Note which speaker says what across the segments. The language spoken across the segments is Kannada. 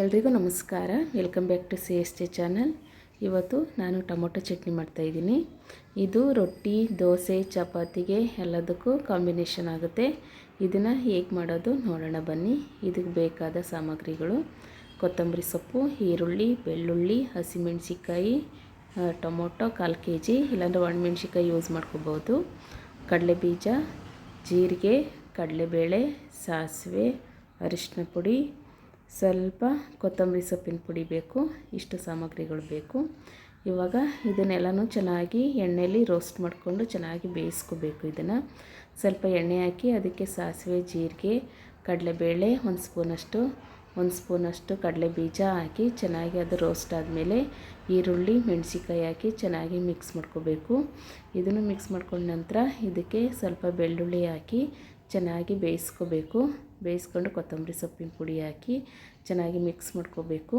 Speaker 1: ಎಲ್ರಿಗೂ ನಮಸ್ಕಾರ. Welcome back to CST channel. ಇವತ್ತು ನಾನು ಟೊಮೊಟೊ ಚಟ್ನಿ ಮಾಡ್ತಾಯಿದ್ದೀನಿ. ಇದು ರೊಟ್ಟಿ, ದೋಸೆ, ಚಪಾತಿಗೆ ಎಲ್ಲದಕ್ಕೂ ಕಾಂಬಿನೇಷನ್ ಆಗುತ್ತೆ. ಇದನ್ನು ಹೇಗೆ ಮಾಡೋದು ನೋಡೋಣ ಬನ್ನಿ. ಇದಕ್ಕೆ ಬೇಕಾದ ಸಾಮಗ್ರಿಗಳು: ಕೊತ್ತಂಬರಿ ಸೊಪ್ಪು, ಈರುಳ್ಳಿ, ಬೆಳ್ಳುಳ್ಳಿ, ಹಸಿಮೆಣಸಿಕಾಯಿ, ಟೊಮೊಟೊ 1/4 kg, ಇಲ್ಲಾಂದರೆ ಒಣಮೆಣ್ಸಿಕಾಯಿ ಯೂಸ್ ಮಾಡ್ಕೋಬೋದು, ಕಡಲೆಬೀಜ, ಜೀರಿಗೆ, ಕಡಲೆಬೇಳೆ, ಸಾಸಿವೆ, ಅರಿಶಿನ ಪುಡಿ, ಸ್ವಲ್ಪ ಕೊತ್ತಂಬರಿ ಸೊಪ್ಪಿನ ಪುಡಿ ಬೇಕು. ಇಷ್ಟು ಸಾಮಗ್ರಿಗಳು ಬೇಕು. ಇವಾಗ ಇದನ್ನೆಲ್ಲನೂ ಚೆನ್ನಾಗಿ ಎಣ್ಣೆಯಲ್ಲಿ ರೋಸ್ಟ್ ಮಾಡಿಕೊಂಡು ಚೆನ್ನಾಗಿ ಬೇಯಿಸ್ಕೋಬೇಕು. ಇದನ್ನು ಸ್ವಲ್ಪ ಎಣ್ಣೆ ಹಾಕಿ ಅದಕ್ಕೆ ಸಾಸಿವೆ, ಜೀರಿಗೆ, ಕಡಲೆಬೇಳೆ, ಒಂದು ಸ್ಪೂನಷ್ಟು ಕಡಲೆಬೀಜ ಹಾಕಿ ಚೆನ್ನಾಗಿ ಅದು ರೋಸ್ಟ್ ಆದಮೇಲೆ ಈರುಳ್ಳಿ, ಮೆಣಸಿಕಾಯಿ ಹಾಕಿ ಚೆನ್ನಾಗಿ ಮಿಕ್ಸ್ ಮಾಡ್ಕೋಬೇಕು. ಇದನ್ನು ಮಿಕ್ಸ್ ಮಾಡ್ಕೊಂಡ ನಂತರ ಇದಕ್ಕೆ ಸ್ವಲ್ಪ ಬೆಳ್ಳುಳ್ಳಿ ಹಾಕಿ ಚೆನ್ನಾಗಿ ಬೇಯಿಸ್ಕೊಂಡು ಕೊತ್ತಂಬರಿ ಸೊಪ್ಪಿನ ಪುಡಿ ಹಾಕಿ ಚೆನ್ನಾಗಿ ಮಿಕ್ಸ್ ಮಾಡ್ಕೋಬೇಕು.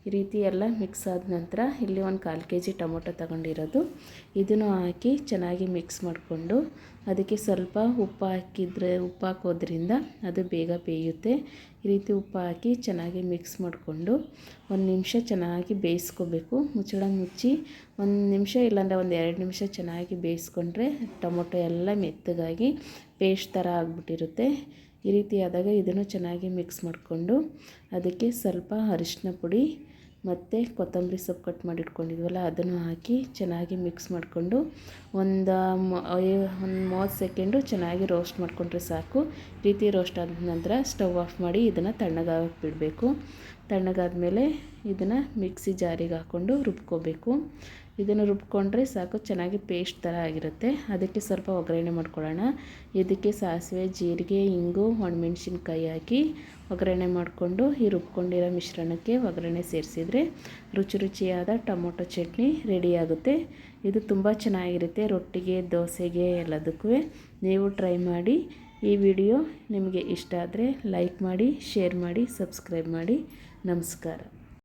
Speaker 1: ಈ ರೀತಿ ಎಲ್ಲ ಮಿಕ್ಸ್ ಆದ ನಂತರ ಇಲ್ಲಿ ಒಂದು 1/4 kg ಟೊಮೊಟೊ ತಗೊಂಡಿರೋದು, ಇದನ್ನು ಹಾಕಿ ಚೆನ್ನಾಗಿ ಮಿಕ್ಸ್ ಮಾಡಿಕೊಂಡು ಅದಕ್ಕೆ ಸ್ವಲ್ಪ ಉಪ್ಪು ಹಾಕೋದ್ರಿಂದ ಅದು ಬೇಗ ಬೇಯುತ್ತೆ. ಈ ರೀತಿ ಉಪ್ಪು ಹಾಕಿ ಚೆನ್ನಾಗಿ ಮಿಕ್ಸ್ ಮಾಡಿಕೊಂಡು 1 ನಿಮಿಷ ಚೆನ್ನಾಗಿ ಬೇಯಿಸ್ಕೋಬೇಕು. ಮುಚ್ಚಳ ಮುಚ್ಚಿ 1 ನಿಮಿಷ ಇಲ್ಲಾಂದರೆ ಒಂದು 2 ನಿಮಿಷ ಚೆನ್ನಾಗಿ ಬೇಯಿಸ್ಕೊಂಡ್ರೆ ಟೊಮೊಟೊ ಎಲ್ಲ ಮೆತ್ತಗಾಗಿ ಪೇಸ್ಟ್ ಥರ ಆಗಿಬಿಟ್ಟಿರುತ್ತೆ. ಈ ರೀತಿ ಆದಾಗ ಇದನ್ನು ಚೆನ್ನಾಗಿ ಮಿಕ್ಸ್ ಮಾಡಿಕೊಂಡು ಅದಕ್ಕೆ ಸ್ವಲ್ಪ ಅರಿಶಿನ ಪುಡಿ ಮತ್ತು ಕೊತ್ತಂಬರಿ ಸೊಪ್ಪು ಕಟ್ ಮಾಡಿ ಇಟ್ಕೊಂಡಿದ್ವಲ್ಲ ಅದನ್ನು ಹಾಕಿ ಚೆನ್ನಾಗಿ ಮಿಕ್ಸ್ ಮಾಡಿಕೊಂಡು ಒಂದು 30 ಸೆಕೆಂಡು ಚೆನ್ನಾಗಿ ರೋಸ್ಟ್ ಮಾಡಿಕೊಂಡ್ರೆ ಸಾಕು. ಈ ರೀತಿ ರೋಸ್ಟ್ ಆದ ನಂತರ ಸ್ಟವ್ ಆಫ್ ಮಾಡಿ ಇದನ್ನು ತಣ್ಣಗಾಗಕ್ಕೆ ಬಿಡಬೇಕು. ತಣ್ಣಗಾದಮೇಲೆ ಇದನ್ನು ಮಿಕ್ಸಿ ಜಾರಿಗೆ ಹಾಕ್ಕೊಂಡು ರುಬ್ಕೋಬೇಕು. ಇದನ್ನು ರುಬ್ಕೊಂಡ್ರೆ ಸಾಕು, ಚೆನ್ನಾಗಿ ಪೇಸ್ಟ್ ಥರ ಆಗಿರುತ್ತೆ. ಅದಕ್ಕೆ ಸ್ವಲ್ಪ ಒಗ್ಗರಣೆ ಮಾಡ್ಕೊಳ್ಳೋಣ. ಇದಕ್ಕೆ ಸಾಸಿವೆ, ಜೀರಿಗೆ, ಇಂಗು, ಒಣಮೆಣ್ಸಿನ್ಕಾಯಿ ಹಾಕಿ ಒಗ್ಗರಣೆ ಮಾಡಿಕೊಂಡು ಈ ರುಬ್ಕೊಂಡಿರೋ ಮಿಶ್ರಣಕ್ಕೆ ಒಗ್ಗರಣೆ ಸೇರಿಸಿದರೆ ರುಚಿಯಾದ ಟೊಮೊಟೊ ಚಟ್ನಿ ರೆಡಿಯಾಗುತ್ತೆ. ಇದು ತುಂಬ ಚೆನ್ನಾಗಿರುತ್ತೆ ರೊಟ್ಟಿಗೆ, ದೋಸೆಗೆ ಎಲ್ಲದಕ್ಕೂ. ನೀವು ಟ್ರೈ ಮಾಡಿ. ಈ ವಿಡಿಯೋ ನಿಮಗೆ ಇಷ್ಟ ಆದರೆ ಲೈಕ್ ಮಾಡಿ, ಶೇರ್ ಮಾಡಿ, ಸಬ್ಸ್ಕ್ರೈಬ್ ಮಾಡಿ. ನಮಸ್ಕಾರ.